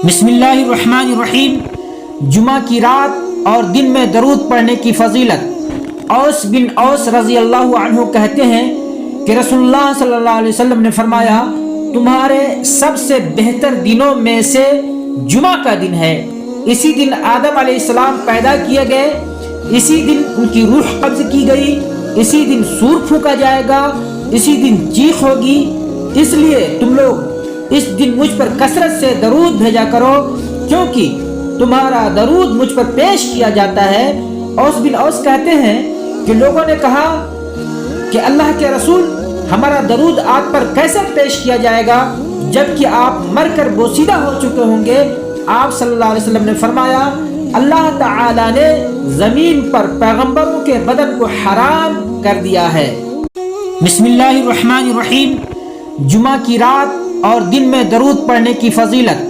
بسم اللہ الرحمن الرحیم۔ جمعہ کی رات اور دن میں درود پڑھنے کی فضیلت۔ اوس بن اوس رضی اللہ عنہ کہتے ہیں کہ رسول اللہ صلی اللہ علیہ وسلم نے فرمایا، تمہارے سب سے بہتر دنوں میں سے جمعہ کا دن ہے۔ اسی دن آدم علیہ السلام پیدا کیے گئے، اسی دن ان کی روح قبض کی گئی، اسی دن سور پھونکا جائے گا، اسی دن چیخ ہوگی۔ اس لیے تم لوگ اس دن مجھ پر کثرت سے درود بھیجا کرو، کیونکہ تمہارا درود مجھ پر پیش کیا جاتا ہے۔ اوس بن اوس کہتے ہیں کہ لوگوں نے کہا کہ اللہ کے رسول، ہمارا درود آپ پر کیسے پیش کیا جائے گا جبکہ آپ مر کر بوسیدہ ہو چکے ہوں گے؟ آپ صلی اللہ علیہ وسلم نے فرمایا، اللہ تعالی نے زمین پر پیغمبروں کے بدن کو حرام کر دیا ہے۔ بسم اللہ الرحمن الرحیم۔ جمعہ کی رات اور دن میں درود پڑھنے کی فضیلت۔